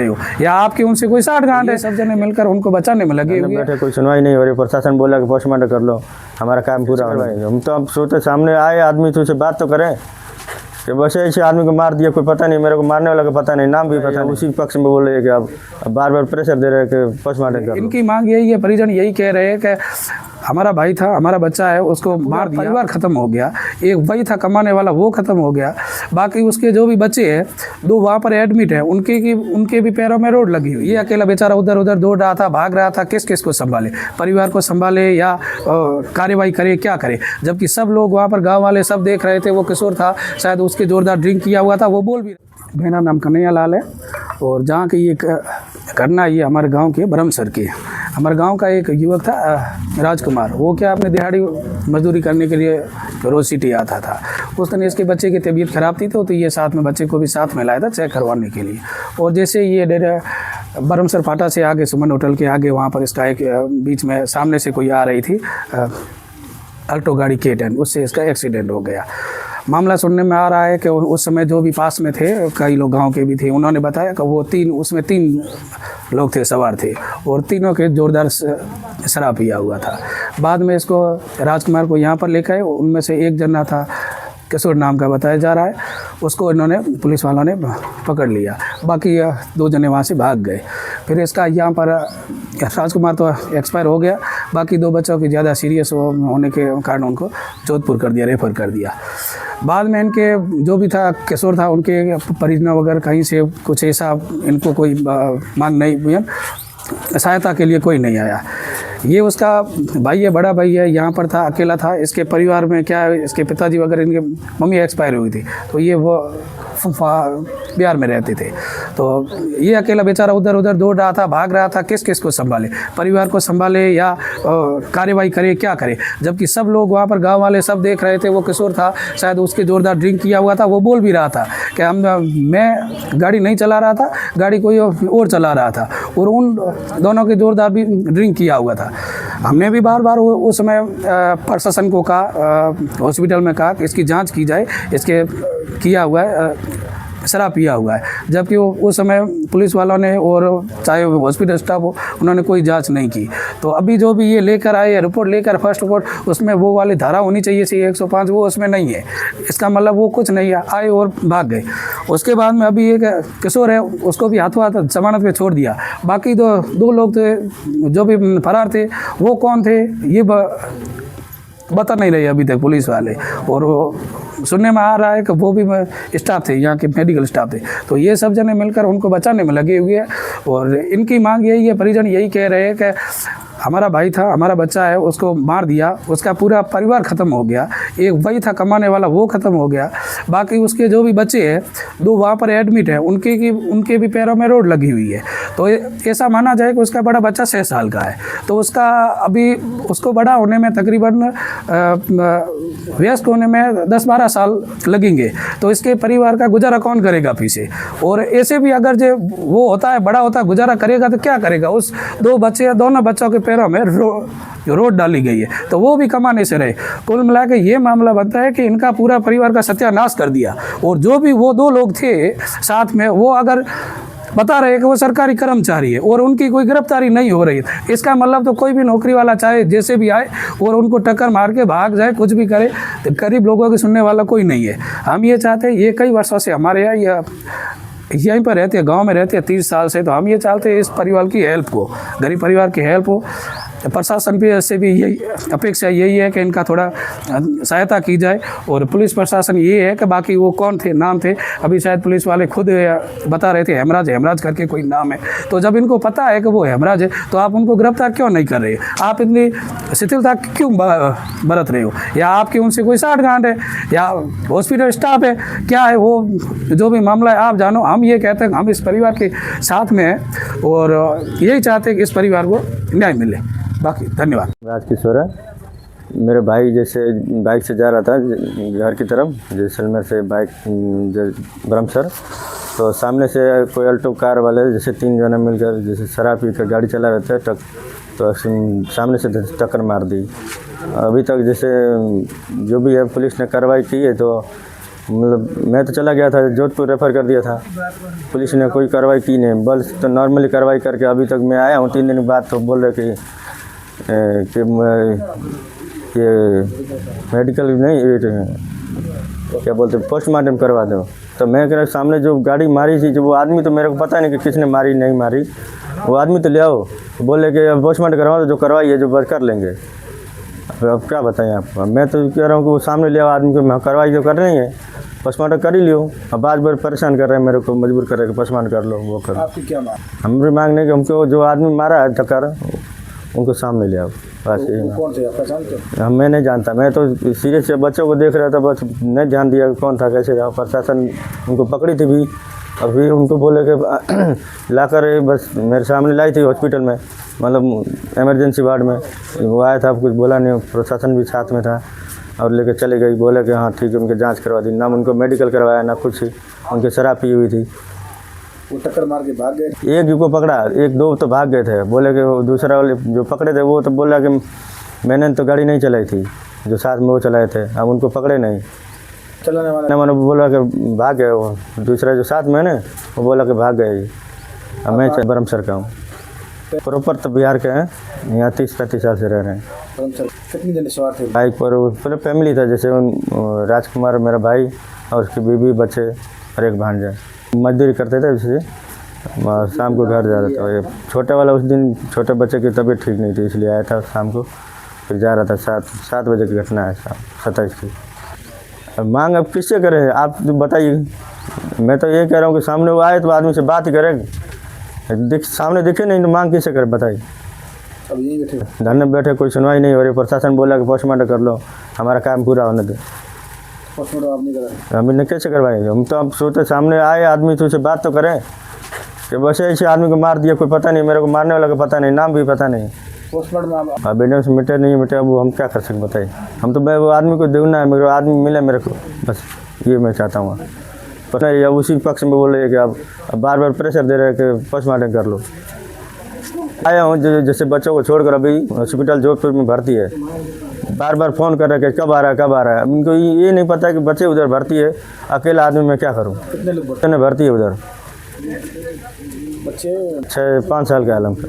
हो या आपके उनसे कोई साठगांठ है, सब जने मिलकर उनको बचाने में लगे हुए बैठे, कोई सुनवाई नहीं हो रही। प्रशासन बोला कि पोस्टमार्टम कर लो, हमारा काम पूरा हो रहा है। हम तो अब सोचे सामने आए आदमी तो उसे बात तो करें कि बस ऐसे आदमी को मार दिया, कोई पता नहीं, मेरे को मारने वाला का पता नहीं, नाम भी पता नहीं। उसी पक्ष में बोल रहे हैं कि आप बार बार प्रेशर दे रहे हैं कि पोस्टमार्टम कर लो। इनकी मांग यही है, परिजन यही कह रहे हैं कि हमारा भाई था, हमारा बच्चा है, उसको मार दिया, परिवार खत्म हो गया। एक वही था कमाने वाला, वो खत्म हो गया। बाकी उसके जो भी बच्चे हैं, 2 वहाँ पर एडमिट हैं, उनके भी पैरों में रोड लगी हुई। ये अकेला बेचारा उधर उधर दौड़ रहा था, भाग रहा था, किस किस को संभाले, परिवार को संभाले या कार्रवाई करे, क्या करे। जबकि सब लोग वहाँ पर, गाँव वाले सब देख रहे थे। वो किशोर था, शायद उसके जोरदार ड्रिंक किया हुआ था, वो बोल भी। मेरा नाम कन्हैया लाल है और जहाँ की ये घटना ये हमारे गांव के ब्रह्मसर की। हमारे गांव का एक युवक था राजकुमार, वो क्या अपने दिहाड़ी मजदूरी करने के लिए रोज सिटी आता था। उस दिन इसके बच्चे की तबीयत खराब थी तो ये साथ में बच्चे को भी साथ में लाया था चेक करवाने के लिए। और जैसे ये ब्रह्मसर फाटा से आगे, सुमन होटल के आगे, वहाँ पर इसका एक बीच में सामने से कोई आ रही थी अल्टो गाड़ी K10, उससे इसका एक्सीडेंट हो गया। मामला सुनने में आ रहा है कि उस समय जो भी पास में थे, कई लोग गांव के भी थे, उन्होंने बताया कि वो उसमें 3 लोग थे, सवार थे, और तीनों के जोरदार शराब पिया हुआ था। बाद में इसको राजकुमार को यहाँ पर लेकर आए। उनमें से एक जना था, किशोर नाम का बताया जा रहा है, उसको इन्होंने, पुलिस वालों ने पकड़ लिया। बाकी 2 जने वहाँ से भाग गए। फिर इसका यहाँ पर राजकुमार तो एक्सपायर हो गया। बाकी 2 बच्चों की ज़्यादा सीरियस होने के कारण उनको जोधपुर कर दिया, रेफर कर दिया। बाद में इनके जो भी था, किशोर था, उनके परिजनों वगैरह कहीं से कुछ ऐसा इनको कोई मांग नहीं, सहायता के लिए कोई नहीं आया। ये उसका भाई है, बड़ा भाई है, यहाँ पर था, अकेला था। इसके परिवार में क्या है, इसके पिताजी वगैरह, इनके मम्मी एक्सपायर हुई थी, तो ये वो बिहार में रहते थे। तो ये अकेला बेचारा उधर उधर दौड़ रहा था, भाग रहा था, किस किस को संभाले, परिवार को संभाले या कार्रवाई करे, क्या करे। जबकि सब लोग वहाँ पर, गांव वाले सब देख रहे थे। वो किशोर था, शायद उसके जोरदार ड्रिंक किया हुआ था, वो बोल भी रहा था कि मैं गाड़ी नहीं चला रहा था, गाड़ी कोई और चला रहा था, और उन दोनों के जोरदार भी ड्रिंक किया हुआ था। हमने भी बार बार उस समय प्रशासन को कहा, हॉस्पिटल में कहा कि इसकी जांच की जाए, इसके किया हुआ है, शराब पिया हुआ है। जबकि वो उस समय पुलिस वालों ने और चाहे हॉस्पिटल स्टाफ हो, उन्होंने कोई जांच नहीं की। तो अभी जो भी ये लेकर आए रिपोर्ट लेकर, फर्स्ट रिपोर्ट, उसमें वो वाली धारा होनी चाहिए थी 105, वो उसमें नहीं है। इसका मतलब वो कुछ नहीं है, आए और भाग गए। उसके बाद में अभी एक किशोर है, उसको भी हाथों हाथ जमानत पे छोड़ दिया। बाकी 2 लोग थे जो भी फरार थे, वो कौन थे ये बता नहीं रहे अभी तक पुलिस वाले। और सुनने में आ रहा है कि वो भी स्टाफ थे, यहाँ के मेडिकल स्टाफ थे। तो ये सब जने मिलकर उनको बचाने में लगे हुए हैं। और इनकी मांग यही है, परिजन यही कह रहे हैं कि हमारा भाई था, हमारा बच्चा है, उसको मार दिया, उसका पूरा परिवार ख़त्म हो गया। एक वही था कमाने वाला, वो ख़त्म हो गया। बाकी उसके जो भी बच्चे हैं, 2 वहाँ पर एडमिट हैं, उनके भी पैरों में रोड लगी हुई है। तो ऐसा माना जाए कि उसका बड़ा बच्चा 6 साल का है, तो उसका अभी उसको बड़ा होने में तकरीबन वयस्क होने में 10-12 साल लगेंगे। तो इसके परिवार का गुजारा कौन करेगा पीछे। और ऐसे भी अगर जो वो होता है, बड़ा होता है, गुजारा करेगा तो क्या करेगा। उस 2 बच्चे, दोनों बच्चों के पैरों में रोड डाली गई है, तो वो भी कमाने से रहे। कुल मिला के ये मामला बनता है कि इनका पूरा परिवार का सत्यानाश कर दिया। और जो भी वो 2 लोग थे साथ में, वो अगर बता रहे कि वो सरकारी कर्मचारी है और उनकी कोई गिरफ्तारी नहीं हो रही है, इसका मतलब तो कोई भी नौकरी वाला चाहे जैसे भी आए और उनको टक्कर मार के भाग जाए, कुछ भी करे, तो गरीब लोगों की सुनने वाला कोई नहीं है। हम ये चाहते हैं, ये कई वर्षों से हमारे यहाँ यहीं पर रहते हैं, गांव में रहते हैं 30 साल से, तो हम ये चाहते हैं इस परिवार की हेल्प हो, गरीब परिवार की हेल्प हो। प्रशासन भी से भी यही अपेक्षा यही है कि इनका थोड़ा सहायता की जाए। और पुलिस प्रशासन ये है कि बाकी वो कौन थे, नाम थे, अभी शायद पुलिस वाले खुद बता रहे थे, हेमराज करके कोई नाम है। तो जब इनको पता है कि वो हेमराज है, तो आप उनको गिरफ्तार क्यों नहीं कर रहे, आप इतनी शिथिलता क्यों बरत रहे हो, या आपकी उनसे कोई साठगांठ है, या हॉस्पिटल स्टाफ है, क्या है, वो जो भी मामला है आप जानो। हम ये कहते हैं हम इस परिवार के साथ में हैं और यही चाहते हैं कि इस परिवार को न्याय मिले। बाकी धन्यवाद। राजकिशोर है, मेरे भाई जैसे बाइक से जा रहा था घर की तरफ, जैसलमेर से बाइक ब्रह्मसर, तो सामने से कोई अल्टो कार वाले जैसे 3 जने मिलकर जैसे शराब पी कर गाड़ी चला रहे थे, तो सामने से टक्कर मार दी। अभी तक जैसे जो भी है पुलिस ने कार्रवाई की है, तो मतलब मैं तो चला गया था, जोधपुर रेफ़र कर दिया था, पुलिस ने कोई कार्रवाई की नहीं, बस तो नॉर्मली कार्रवाई करके अभी तक मैं आया हूँ 3 दिन बाद, तो बोल रहे कि ये मेडिकल नहीं, ये क्या बोलते पोस्टमार्टम करवा दो। तो मैं कह रहा सामने जो गाड़ी मारी थी, जो वो आदमी, तो मेरे को पता नहीं कि किसने मारी नहीं मारी, वो आदमी तो ले आओ, बोले कि पोस्टमार्टम करवा दो, जो करवाइए जो बस कर लेंगे। अब क्या बताएं आपको, मैं तो कह रहा हूँ कि वो सामने ले आओ आदमी को, कार्रवाई तो कर रही है, पोस्टमार्टम कर ही लियो। अब बार बार परेशान कर रहे हैं मेरे को, मजबूर कर रहे हैं कि पोस्टमार्टम कर लो, वो करो। आपकी क्या मांग? हमारी मांग नहीं कि हमको जो आदमी मारा है टक्कर, उनको सामने ले आओ, बस यही। कौन थे आप पहचानते हो? हम मैं नहीं जानता, मैं तो सीरियस से बच्चों को देख रहा था, बस नहीं ध्यान दिया कौन था कैसे था। प्रशासन उनको पकड़ी थी भी, अभी उनको बोले कि लाकर बस मेरे सामने लाई थी हॉस्पिटल में, मतलब इमरजेंसी वार्ड में। वो आया था, कुछ बोला नहीं, प्रशासन भी साथ में था और लेकर चले गई। बोले कि हाँ ठीक है, उनके जांच करवा दी, ना उनको मेडिकल करवाया ना कुछ, उनके शराब पी हुई थी। वो टक्कर मार के भाग गए? एक को पकड़ा, 1-2 तो भाग गए थे। बोले कि वो दूसरा वाले जो पकड़े थे वो तो बोला कि मैंने तो गाड़ी नहीं चलाई थी, जो साथ में वो चलाए थे, अब उनको पकड़े नहीं। चलाने वाला मैंने बोला कि भाग गए, वो दूसरा जो साथ में ना वो बोला कि भाग गए। अब मैं बरमसर का हूँ, प्रॉपर तो बिहार के हैं, यहाँ 30-35 साल से रह रहे हैं। कितने जने सवार थे बाइक पर? पूरा फैमिली था, जैसे राजकुमार मेरा भाई और उसकी बीवी, बच्चे और एक भांजा। मजदूरी करते थे, इसलिए शाम को घर जा रहा था। ये छोटा वाला उस दिन छोटे बच्चे की तबीयत ठीक नहीं थी, इसलिए आया था शाम को, फिर जा रहा था। 7 बजे की घटना है, शाम 27 की। अब मांग अब किससे करें, आप बताइए। मैं तो ये कह रहा हूँ कि सामने वो आए तो आदमी से बात ही करें, सामने दिखे नहीं तो मांग किससे करें बताइए। अब यही बैठे धरने बैठे, कोई सुनवाई नहीं हो रही। प्रशासन बोला कि पोस्टमार्टम कर लो, हमारा काम पूरा होने दे। पोस्टमार्टम आप नहीं करा? हम इन्हें कैसे करवाएंगे? हम तो अब सोचते सामने आए आदमी तो उससे बात तो करें कि बस ऐसे आदमी को मार दिया, कोई पता नहीं, मेरे को मारने वाला का पता नहीं, नाम भी पता नहीं। पोस्टमार्टम अब एविडेंस मिटे नहीं मिटे, अब वो हम क्या कर सकते बताइए। हम तो मैं वो आदमी को देखना है, मेरे आदमी मिले मेरे को, बस ये मैं चाहता हूँ। पता नहीं, अब उसी पक्ष में बोल रहे हैं कि अब बार बार प्रेशर दे रहे हैं कि पोस्टमार्टम कर लो। आया हूँ जैसे बच्चों को छोड़कर अभी हॉस्पिटल जोधपुर में भर्ती है, बार बार फ़ोन कर रहे हैं कि कब आ रहा है कब आ रहा है। अब इनको ये नहीं पता कि बच्चे उधर भर्ती है, अकेला आदमी मैं क्या करूँ। कितने लोग भर्ती है उधर? बच्चे? 5 साल का आलम का।